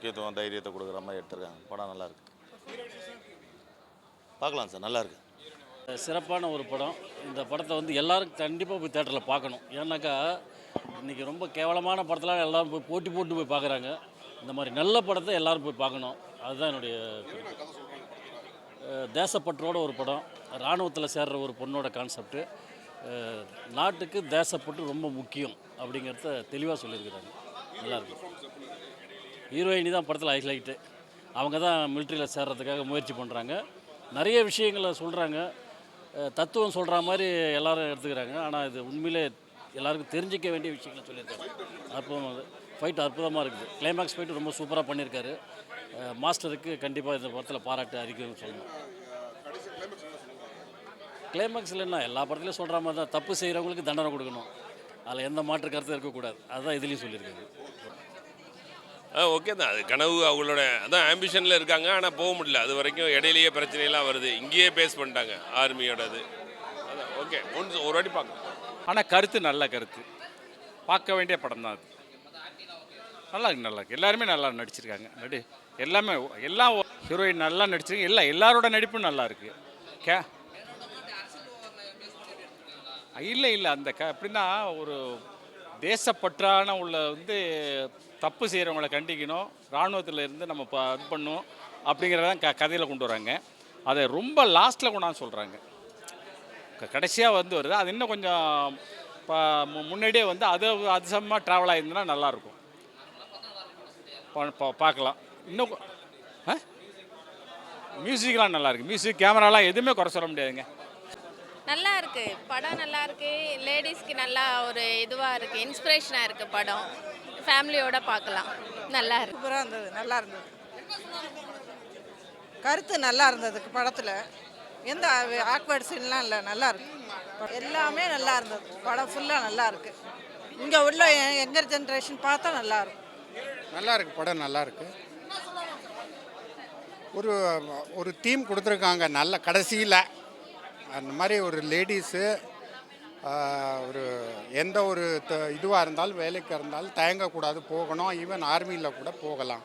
முக்கியத்துவம் தைரியத்தை கொடுக்குற மாதிரி எடுத்திருக்காங்க. படம் நல்லாயிருக்கு, பார்க்கலாம் சார், நல்லாயிருக்கு. சிறப்பான ஒரு படம். இந்த படத்தை வந்து எல்லோரும் கண்டிப்பாக போய் தேட்டரில் பார்க்கணும். ஏன்னாக்கா இன்றைக்கி ரொம்ப கேவலமான படத்தெலாம் எல்லோரும் போய் போட்டி போட்டு போய் பார்க்குறாங்க. இந்த மாதிரி நல்ல படத்தை எல்லோரும் போய் பார்க்கணும். அதுதான் என்னுடைய தேசப்பற்றோட ஒரு படம். இராணுவத்தில் சேர்ற ஒரு பொண்ணோட கான்செப்ட்டு. நாட்டுக்கு தேசப்பற்று ரொம்ப முக்கியம் அப்படிங்கிறத தெளிவாக சொல்லியிருக்கிறாங்க. நல்லாயிருக்கு. ஹீரோயினி தான் படத்தில் ஹைலைட்டு. அவங்க தான் மிலிட்ரியில் சேர்றதுக்காக முயற்சி பண்ணுறாங்க. நிறைய விஷயங்களை சொல்கிறாங்க. தத்துவம் சொல்கிற மாதிரி எல்லோரும் எடுத்துக்கிறாங்க. ஆனால் இது உண்மையிலே எல்லாருக்கும் தெரிஞ்சிக்க வேண்டிய விஷயங்களை சொல்லியிருக்காங்க. அற்புதமாக ஃபைட் அற்புதமாக இருக்குது. கிளைமேக்ஸ் ஃபைட்டு ரொம்ப சூப்பராக பண்ணியிருக்காரு. மாஸ்டருக்கு கண்டிப்பாக இந்த படத்தில் பாராட்டு அறிக்கணும்னு சொல்லணும். கிளைமேக்ஸில் என்ன எல்லா படத்துலையும் சொல்கிற மாதிரி தான், தப்பு செய்கிறவங்களுக்கு தண்டனை கொடுக்கணும். அதில் எந்த மாற்று கருத்தும் இருக்கக்கூடாது. அதுதான் இதுலேயும் சொல்லியிருக்காங்க. ஓகே தான், அது கனவு அவங்களோட அதான் ஆம்பிஷனில் இருக்காங்க. ஆனால் போக முடியல. அது வரைக்கும் இடையிலேயே பிரச்சனைலாம் வருது. இங்கேயே பேஸ் பண்ணிட்டாங்க ஆர்மியோடது. அதான் ஓகே, ஒரு வாட்டி பார்க்கலாம். ஆனால் கருத்து நல்ல கருத்து, பார்க்க வேண்டிய படம் தான் அது. நல்லா இருக்கு. எல்லாருமே நல்லா நடிச்சிருக்காங்க. எல்லாமே எல்லாம் ஹீரோயின் நல்லா நடிச்சிருக்காங்க. எல்லாரோட நடிப்பும் நல்லா இருக்கு. இல்லை அந்த எப்படின்னா ஒரு தேசப்பற்றான உள்ள வந்து தப்பு செய்கிறவங்கள கண்டிக்கணும், இராணுவத்தில் இருந்து நம்ம இது பண்ணணும் அப்படிங்கிறதான் கதையில் கொண்டு வராங்க. அதை ரொம்ப லாஸ்ட்டில் கொண்டாந்து சொல்கிறாங்க. கடைசியாக வருது. அது இன்னும் கொஞ்சம் முன்னாடியே வந்து அது சமமாக ட்ராவல் ஆகிருந்துன்னா நல்லாயிருக்கும். பார்க்கலாம். இன்னும் மியூசிக்லாம் நல்லாயிருக்கு. மியூசிக் கேமராலாம் எதுவுமே குறை சொல்ல முடியாதுங்க. நல்லா இருக்கு படம். நல்லா இருக்கு. லேடிஸ்க்கு நல்லா ஒரு இதுவாக இருக்குது, இன்ஸ்பிரேஷனாக இருக்குது படம். ஃபேமிலியோடு பார்க்கலாம். நல்லா இருக்கு. சூப்பராக இருந்தது. நல்லா இருந்தது. கருத்து நல்லா இருந்தது படத்தில். எந்த ஆக்வர்ட் சீன்லாம் இல்லை. நல்லா இருக்கு. எல்லாமே நல்லா இருந்தது. படம் ஃபுல்லாக நல்லா இருக்கு. இங்கே உள்ள யங்கர் ஜென்ரேஷன் பார்த்தா நல்லா இருக்கும். நல்லா இருக்கு. படம் நல்லா இருக்கு. ஒரு தீம் கொடுத்துருக்காங்க. நல்ல கடைசியில் அந்த மாதிரி ஒரு லேடிஸு ஒரு எந்த ஒரு இதுவாக இருந்தாலும் வேலைக்கு இருந்தாலும் தயங்கக்கூடாது, போகணும். ஈவன் ஆர்மியில் கூட போகலாம்.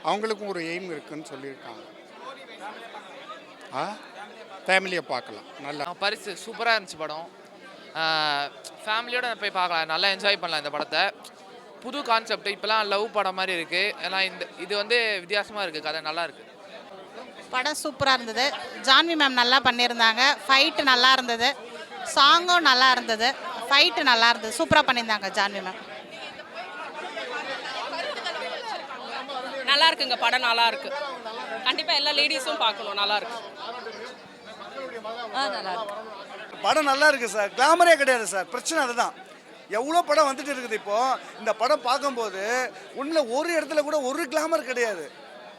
அவங்களுக்கும் ஒரு எய்ம் இருக்குதுன்னு சொல்லியிருக்காங்க. ஃபேமிலியை பார்க்கலாம். நல்லா பரிசு சூப்பராக இருந்துச்சு படம். ஃபேமிலியோடு போய் பார்க்கலாம். நல்லா என்ஜாய் பண்ணலாம் இந்த படத்தை. புது கான்செப்ட். இப்போலாம் லவ் படம் மாதிரி இருக்குது. ஏன்னா இது வந்து வித்தியாசமாக இருக்குது. கதை நல்லா இருக்குது. படம் சூப்பராக இருந்தது. ஜான்வி மேம் நல்லா பண்ணியிருந்தாங்க. ஃபைட்டு நல்லா இருந்தது. சாங்கும் நல்லா இருந்தது. ஃபைட்டு நல்லா இருந்தது. சூப்பராக பண்ணியிருந்தாங்க ஜான்வி மேம். நல்லா இருக்குங்க. படம் நல்லா இருக்கு. கண்டிப்பாக எல்லா லேடிஸும் பார்க்கணும். நல்லா இருக்கு. நல்லா இருக்கு. படம் நல்லா இருக்கு சார். கிளாமரே கிடையாது சார். பிரச்சனை அதுதான். எவ்வளோ படம் வந்துட்டு இருக்குது. இப்போது இந்த படம் பார்க்கும்போது உண்மையில் ஒரு இடத்துல கூட ஒரு கிளாமர் கிடையாது.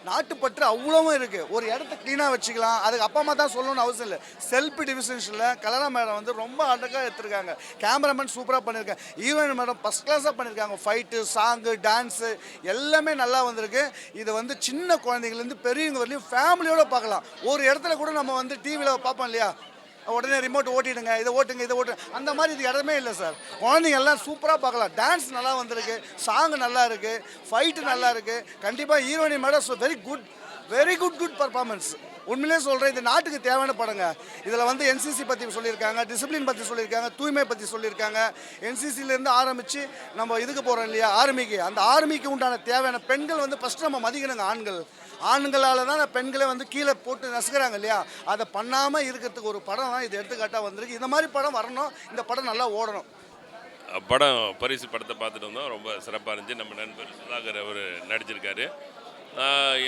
நாட்டுப்பற்று அவ்வளோவும் இருக்குது. ஒரு இடத்த க்ளீனாக வச்சுக்கலாம். அதுக்கு அப்பா அம்மா தான் சொல்லணும்னு அவசியம் இல்லை. செல்ஃபி டிவிஷன்ஸில் கலரா மேடம் வந்து ரொம்ப அழகாக எடுத்துருக்காங்க. கேமராமேன் சூப்பராக பண்ணியிருக்காங்க. ஹீரோயின் மேடம் ஃபஸ்ட் கிளாஸாக பண்ணியிருக்காங்க. ஃபைட்டு, சாங்கு, டான்ஸு எல்லாமே நல்லா வந்திருக்கு. இது வந்து சின்ன குழந்தைங்கலேருந்து பெரியவங்க வரலையும் ஃபேமிலியோடு பார்க்கலாம். ஒரு இடத்துல கூட நம்ம வந்து டிவியில் பார்ப்போம் இல்லையா, உடனே ரிமோட் ஓட்டிடுங்க, இதை ஓட்டுங்க, அந்த மாதிரி இது இடமே இல்லை சார். குழந்தைங்க எல்லாம் சூப்பராக பார்க்கலாம். டான்ஸ் நல்லா வந்திருக்கு, சாங்கு நல்லா இருக்குது, ஃபைட்டு நல்லா இருக்குது. கண்டிப்பாக ஹீரோயினி மேடம் வெரி குட் பர்ஃபார்மன்ஸ். உண்மையிலே சொல்கிறேன், இது நாட்டுக்கு தேவையான படங்க. இதில் வந்து என்சிசி பற்றி சொல்லியிருக்காங்க, டிசிப்ளின் பற்றி சொல்லியிருக்காங்க, தூய்மை பற்றி சொல்லியிருக்காங்க. என்சிசிலேருந்து ஆரம்பித்து நம்ம இதுக்கு போகிறோம் இல்லையா, ஆர்மிக்கு. அந்த ஆர்மிக்கு உண்டான தேவையான பெண்கள் வந்து ஃபஸ்ட்டு நம்ம மதிக்கணுங்க. ஆண்களால் தான் பெண்களை வந்து கீழே போட்டு நசுக்கிறாங்க இல்லையா, அதை பண்ணாமல் இருக்கிறதுக்கு ஒரு படம் தான் இது எடுத்துக்காட்டாக வந்திருக்கு. இந்த மாதிரி படம் வரணும். இந்த படம் நல்லா ஓடணும். படம் பரிசு படத்தை பார்த்துட்டு வந்தோம். ரொம்ப சிறப்பாக இருந்துச்சு. நம்ம நண்பர் சுதாகர் அவர் நடிச்சிருக்காரு.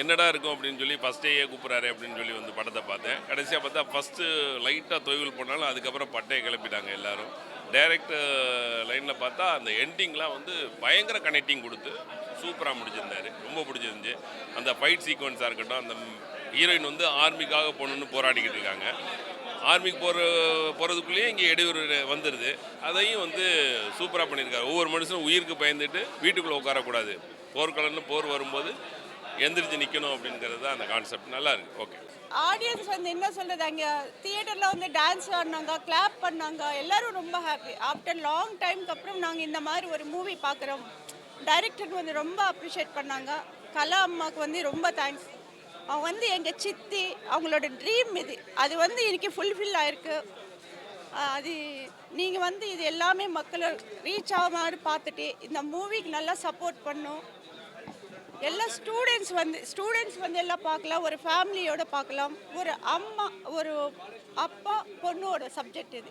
என்னடா இருக்கும் அப்படின்னு சொல்லி ஃபஸ்ட்டே கூப்பிட்றாரு அப்படின்னு சொல்லி வந்து படத்தை பார்த்தேன். கடைசியாக பார்த்தா ஃபஸ்ட்டு லைட்டாக தொய்வில் போனாலும் அதுக்கப்புறம் பட்டையை கிளப்பிட்டாங்க எல்லோரும். டைரக்ட் லைனில் பார்த்தா அந்த எண்டிங்லாம் வந்து பயங்கர கனெக்டிங் கொடுத்து சூப்பராக முடிச்சிருந்தார். ரொம்ப பிடிச்சிருந்துச்சு. அந்த ஃபைட் சீக்வன்ஸாக இருக்கட்டும், அந்த ஹீரோயின் வந்து ஆர்மிக்காக போகணுன்னு போராடிக்கிட்டு இருக்காங்க. ஆர்மிக்கு போகிறதுக்குள்ளேயே இங்கே இடையூறு வந்துடுது. அதையும் வந்து சூப்பராக பண்ணியிருக்காரு. ஒவ்வொரு மனுஷனும் உயிருக்கு பயந்துட்டு வீட்டுக்குள்ளே உட்காரக்கூடாது. போர்க்களம்னு போர் வரும்போது எந்திரிச்சு நிற்கணும் அப்படிங்கிறது தான் அந்த கான்செப்ட். நல்லா இருக்குது. ஓகே. ஆடியன்ஸ் வந்து என்ன சொல்கிறது, அங்கே தியேட்டரில் வந்து டான்ஸ் ஆடினாங்க, கிளாப் பண்ணாங்க. எல்லோரும் ரொம்ப ஹாப்பி. ஆஃப்டர் லாங் டைமுக்கு அப்புறம் நாங்கள் இந்த மாதிரி ஒரு மூவி பார்க்குறோம். டைரக்டர் வந்து ரொம்ப அப்ரிஷியேட் பண்ணாங்க. கலா அம்மாவுக்கு வந்து ரொம்ப தேங்க்ஸ். அவங்க வந்து எங்கள் சித்தி, அவங்களோட ட்ரீம் இது. அது வந்து இன்னைக்கு ஃபுல்ஃபில் ஆயிருக்கு. அது நீங்கள் வந்து இது எல்லாமே மக்களை ரீச் ஆக மாதிரி பார்த்துட்டு இந்த மூவிக்கு நல்லா சப்போர்ட் பண்ணும். எல்லா ஸ்டூடெண்ட்ஸ் வந்து எல்லாம் பார்க்கலாம், ஒரு ஃபேமிலியோட பார்க்கலாம். ஒரு அம்மா, ஒரு அப்பா, பொண்ணோட சப்ஜெக்ட் இது.